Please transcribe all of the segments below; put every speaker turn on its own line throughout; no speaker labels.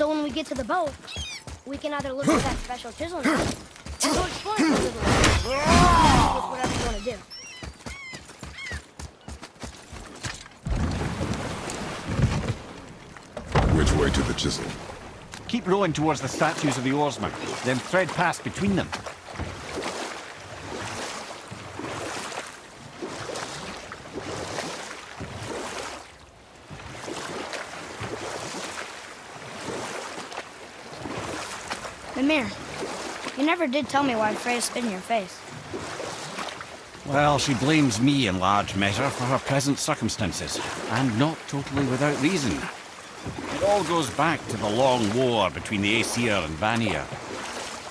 So when we get to the boat, we can either look at that special chisel now, or go exploring for a little while. With whatever you want to do.
Which way to the chisel?
Keep rowing towards the statues of the oarsmen, then thread past between them.
Mimir, you never did tell me why Freya spit in your face.
Well, she blames me in large measure for her present circumstances, and not totally without reason. It all goes back to the long war between the Aesir and Vanir.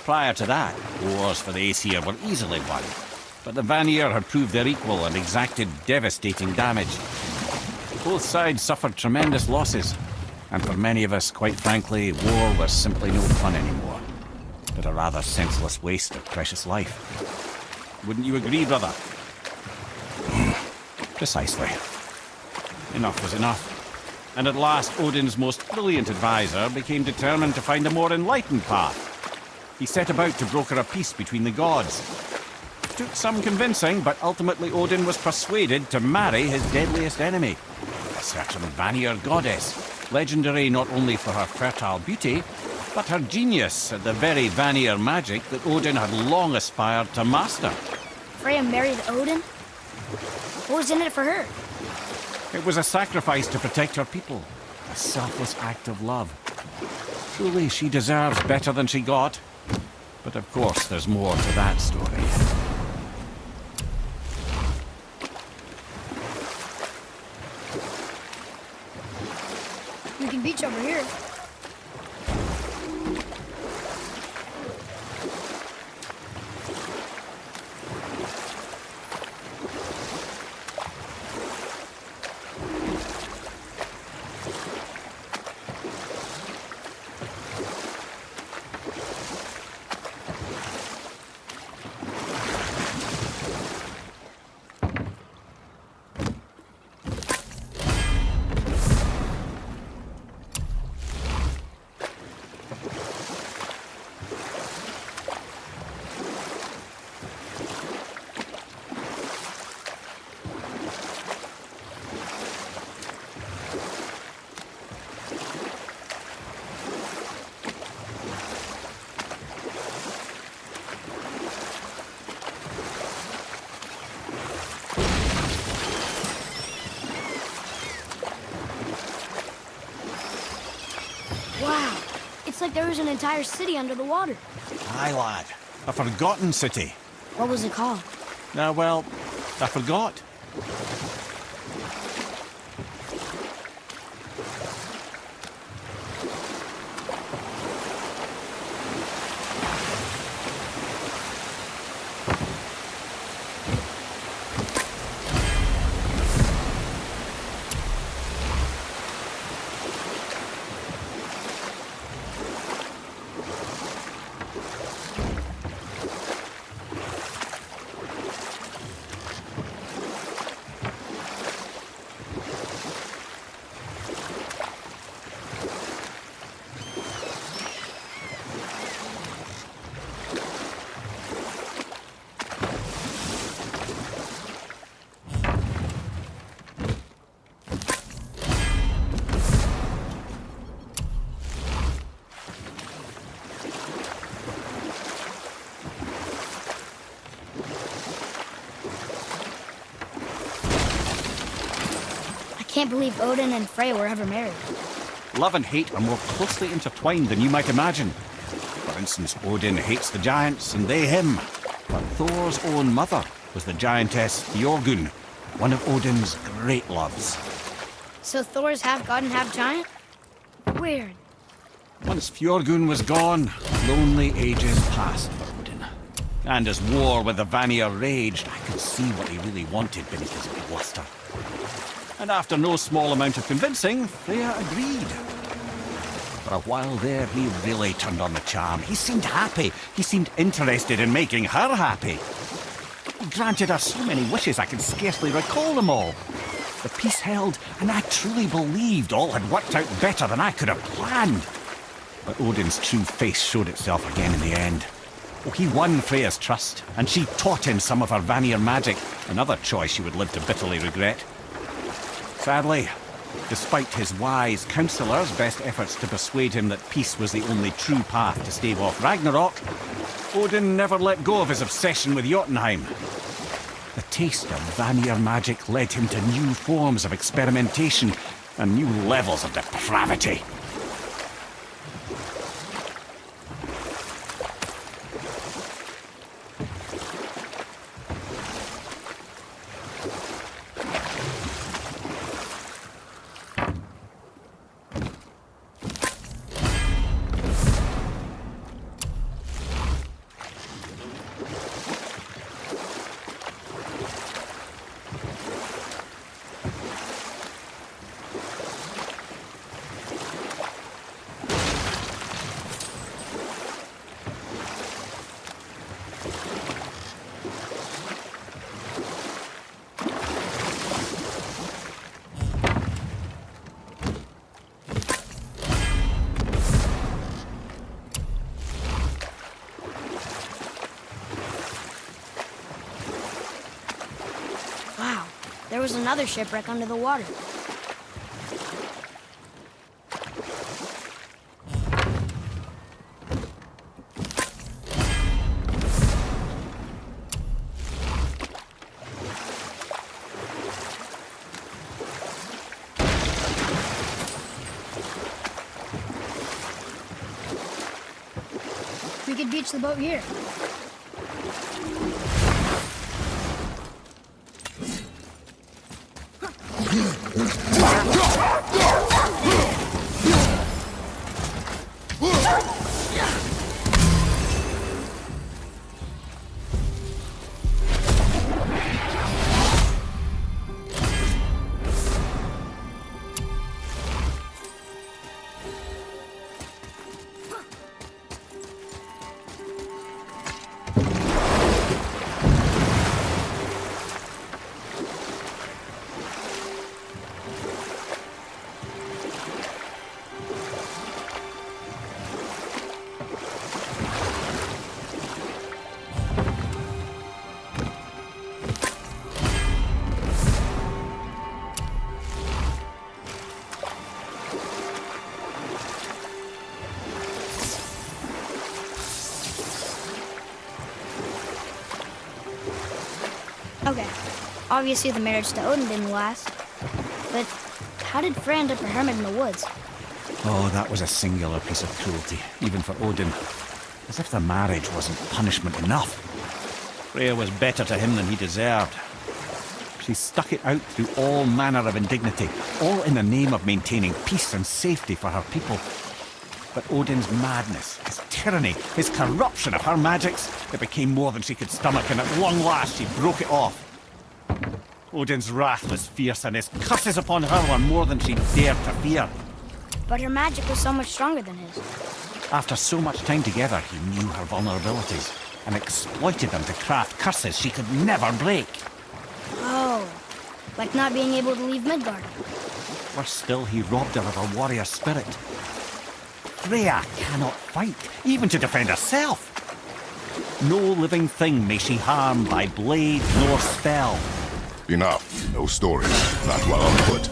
Prior to that, wars for the Aesir were easily won, but the Vanir had proved their equal and exacted devastating damage. Both sides suffered tremendous losses, and for many of us, quite frankly, war was simply no fun anymore, but a rather senseless waste of precious life. Wouldn't you agree, brother? Precisely. Enough was enough. And at last, Odin's most brilliant advisor became determined to find a more enlightened path. He set about to broker a peace between the gods. It took some convincing, but ultimately Odin was persuaded to marry his deadliest enemy, a certain Vanir goddess, legendary not only for her fertile beauty, but her genius at the very Vanir magic that Odin had long aspired to master.
Freya married Odin? What was in it for her?
It was a sacrifice to protect her people, a selfless act of love. Truly, she deserves better than she got. But of course, there's more to that story.
We can beach over here. Wow, it's like there was an entire city under the water.
Aye, lad. A forgotten city.
What was it called?
Well, I forgot.
I can't believe Odin and Freya were ever married.
Love and hate are more closely intertwined than you might imagine. For instance, Odin hates the giants and they him. But Thor's own mother was the giantess Fjorgun, one of Odin's great loves.
So Thor's half god and half giant? Weird.
Once Fjorgun was gone, lonely ages passed for Odin. And as war with the Vanir raged, I could see what he really wanted beneath his bluster. And after no small amount of convincing, Freya agreed. For a while there, he really turned on the charm. He seemed happy. He seemed interested in making her happy. He granted her so many wishes I could scarcely recall them all. The peace held, and I truly believed all had worked out better than I could have planned. But Odin's true face showed itself again in the end. Oh, he won Freya's trust, and she taught him some of her Vanir magic, another choice he would live to bitterly regret. Sadly, despite his wise counsellor's best efforts to persuade him that peace was the only true path to stave off Ragnarok, Odin never let go of his obsession with Jotunheim. The taste of Vanir magic led him to new forms of experimentation and new levels of depravity.
Wow, there was another shipwreck under the water. We could beach the boat here. Okay, obviously the marriage to Odin didn't last. But how did Frey end up a hermit in the woods?
Oh, that was a singular piece of cruelty, even for Odin. As if the marriage wasn't punishment enough. Freya was better to him than he deserved. She stuck it out through all manner of indignity, all in the name of maintaining peace and safety for her people. But Odin's madness, his tyranny, his corruption of her magics, it became more than she could stomach, and at long last she broke it off. Odin's wrath was fierce, and his curses upon her were more than she dared to fear.
But her magic was so much stronger than his.
After so much time together, he knew her vulnerabilities, and exploited them to craft curses she could never break.
Oh, like not being able to leave Midgard.
Worse still, he robbed her of her warrior spirit. Freya cannot fight, even to defend herself. No living thing may she harm by blade nor spell.
Enough. No stories. Not while on foot.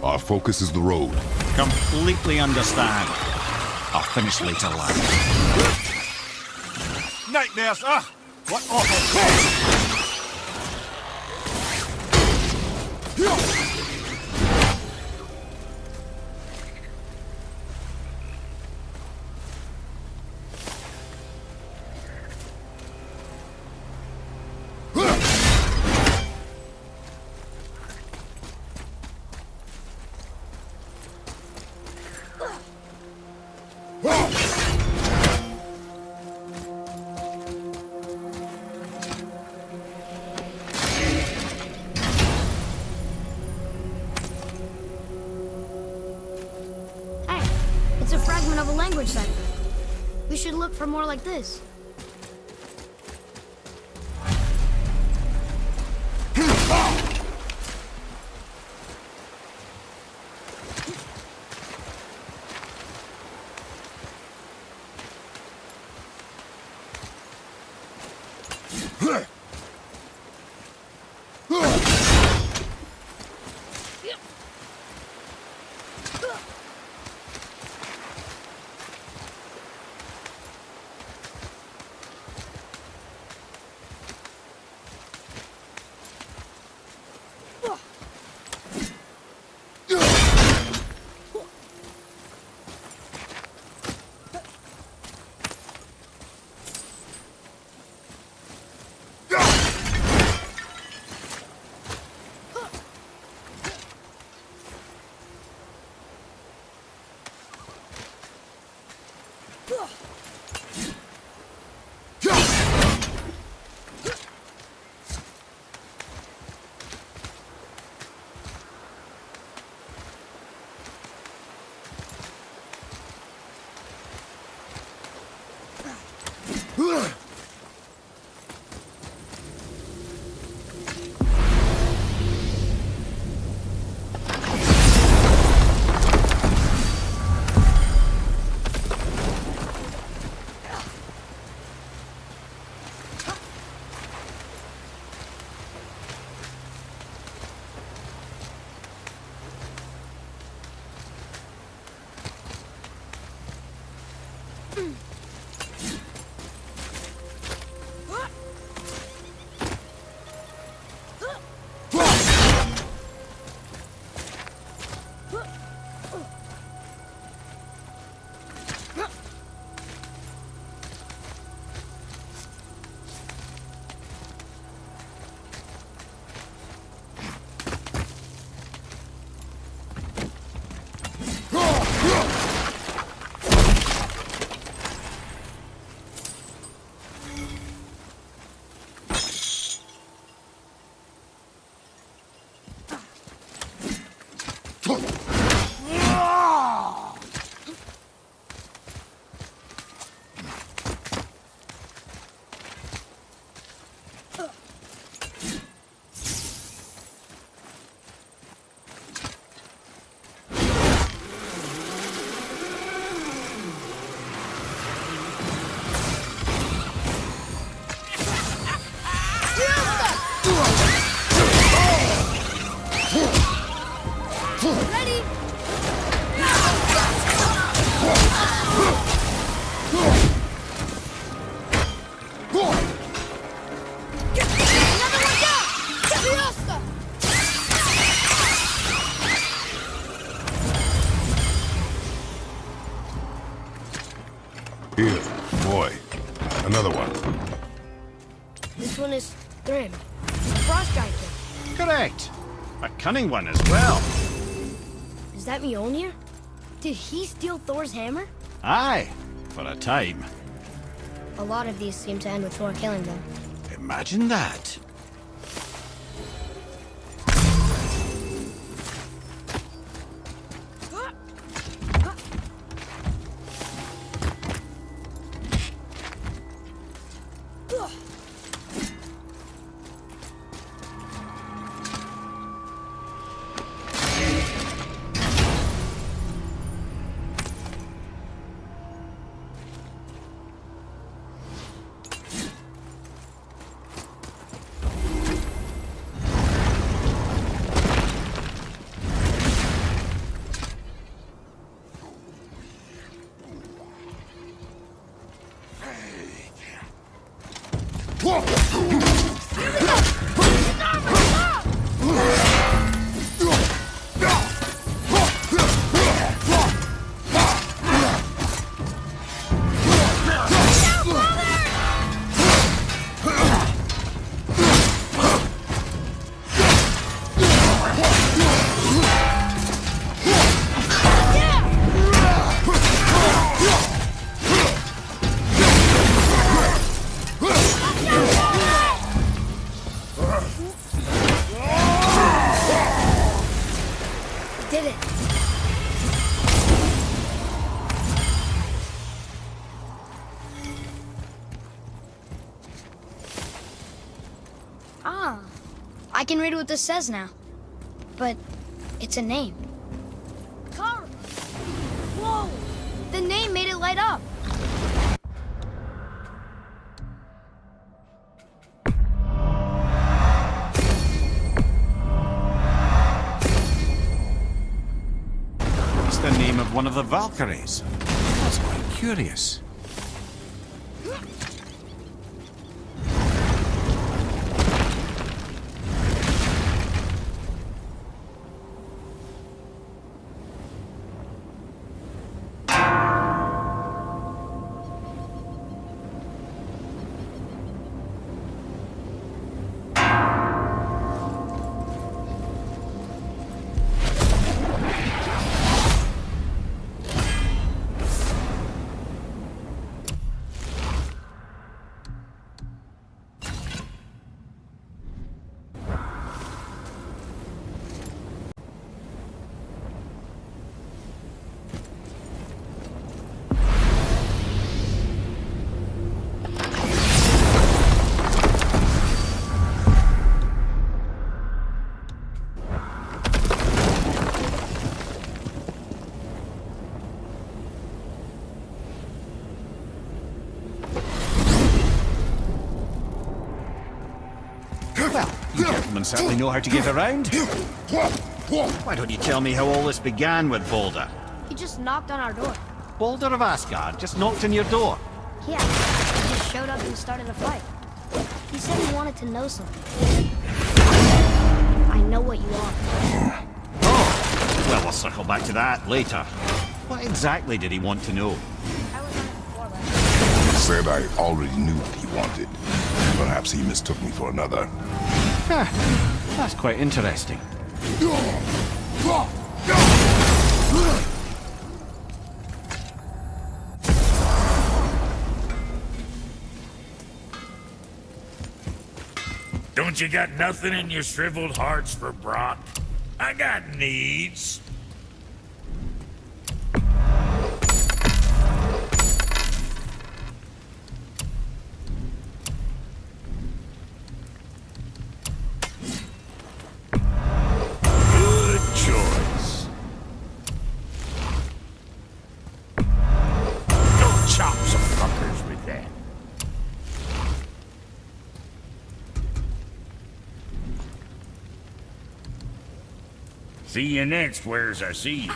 Our focus is the road.
Completely understand. I'll finish later, lad. Nightmares! Ah! What awful...
It's a fragment of a language cipher. We should look for more like this. frost giant kid.
Correct. A cunning one as well.
Is that Mjolnir? Did he steal Thor's hammer?
Aye, for a time.
A lot of these seem to end with Thor killing them.
Imagine that.
Did it. Ah, I can read what this says now. But it's a name. Carl! Whoa! The name made it light up.
It's the name of one of the Valkyries. That's quite curious. Well, you gentlemen certainly know how to get around. Why don't you tell me how all this began with Balder?
He just knocked on our door.
Balder of Asgard just knocked on your door.
Yeah, he just showed up and started a fight. He said he wanted to know something. I know what you are.
Oh, well, we'll circle back to that later. What exactly did he want to know?
I was on it before, but...
He said I already knew what he wanted. Perhaps he mistook me for another.
Huh, that's quite interesting.
Don't you got nothing in your shriveled hearts for Brock? I got needs. Good choice. Go chop some fuckers with that. See you next, where's I see you.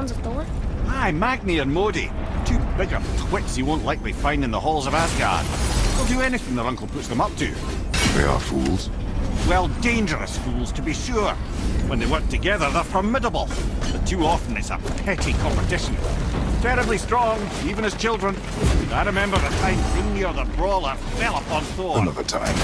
sons of Thor?
Aye, Magni and Modi. Two bigger twits you won't likely find in the halls of Asgard. They'll do anything their uncle puts them up to.
They are fools.
Well, dangerous fools, to be sure. When they work together, they're formidable. But too often it's a petty competition. Terribly strong, even as children. I remember the time Hrungnir the Brawler fell upon Thor.
Another time.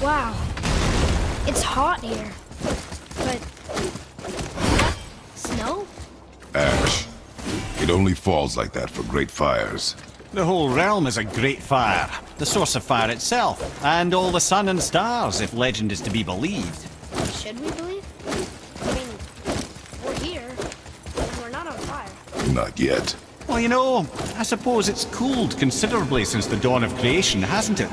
Wow. It's hot here. But... snow?
Ash. It only falls like that for great fires.
The whole realm is a great fire. The source of fire itself. And all the sun and stars, if legend is to be believed.
Should we believe? I mean, we're here, and we're not on fire.
Not yet.
Well, you know, I suppose it's cooled considerably since the dawn of creation, hasn't it?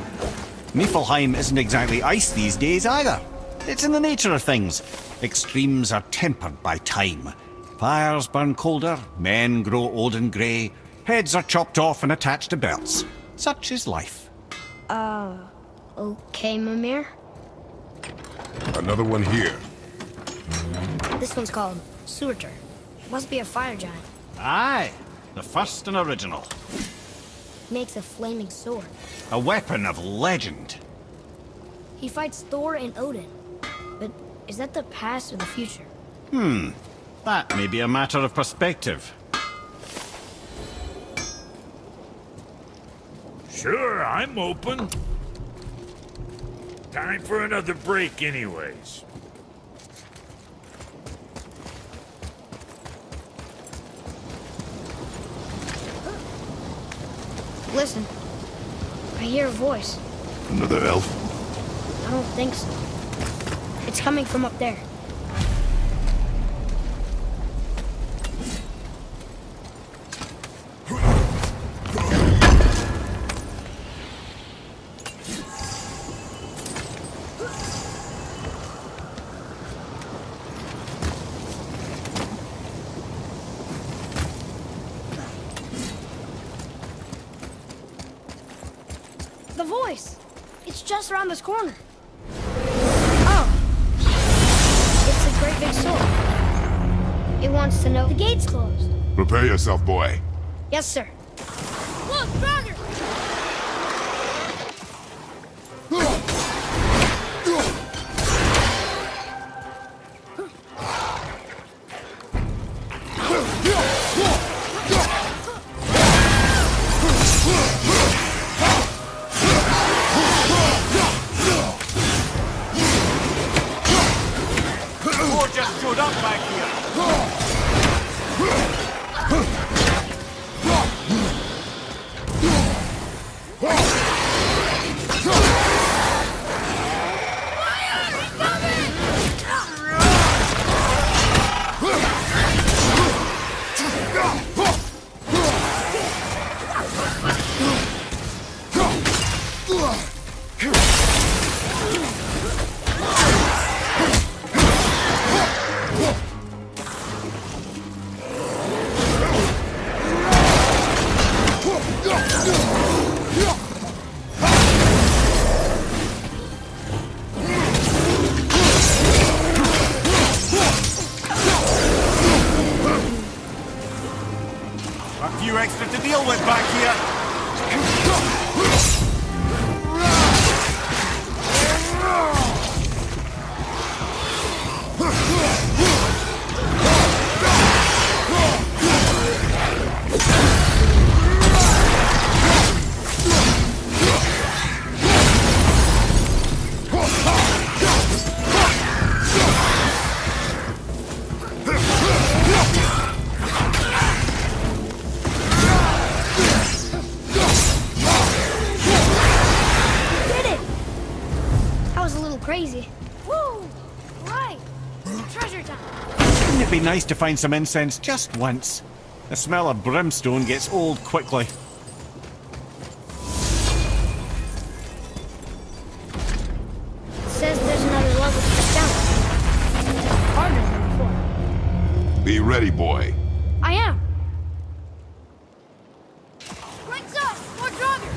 Muspelheim isn't exactly ice these days either. It's in the nature of things. Extremes are tempered by time. Fires burn colder, men grow old and grey, heads are chopped off and attached to belts. Such is life.
Okay, Mimir.
Another one here.
This one's called Surtur. Must be a fire giant.
Aye, the first and original.
Makes a flaming sword.
A weapon of legend.
He fights Thor and Odin. But is that the past or the future?
That may be a matter of perspective.
Sure, I'm open. Time for another break anyways.
Listen. I hear a voice.
Another elf?
I don't think so. It's coming from up there. The voice! It's just around this corner. Oh. It's a great big sword. It wants to know the gate's closed.
Prepare yourself, boy.
Yes, sir. Look, Frogger!
Thor just showed up back here. A few extra to deal with back here. it be nice to find some incense just once? The smell of brimstone gets old quickly.
It says there's another level to get down. Harder than before.
Be ready, boy.
I am. Lights up! More drugger!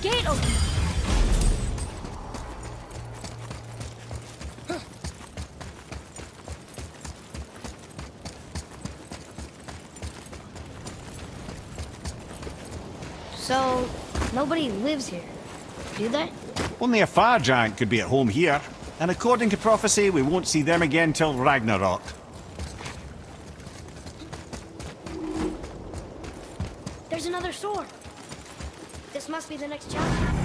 gate open. So, nobody lives here, do they?
Only a fire giant could be at home here. And according to prophecy, we won't see them again till Ragnarok.
There's another sword. This must be the next chapter.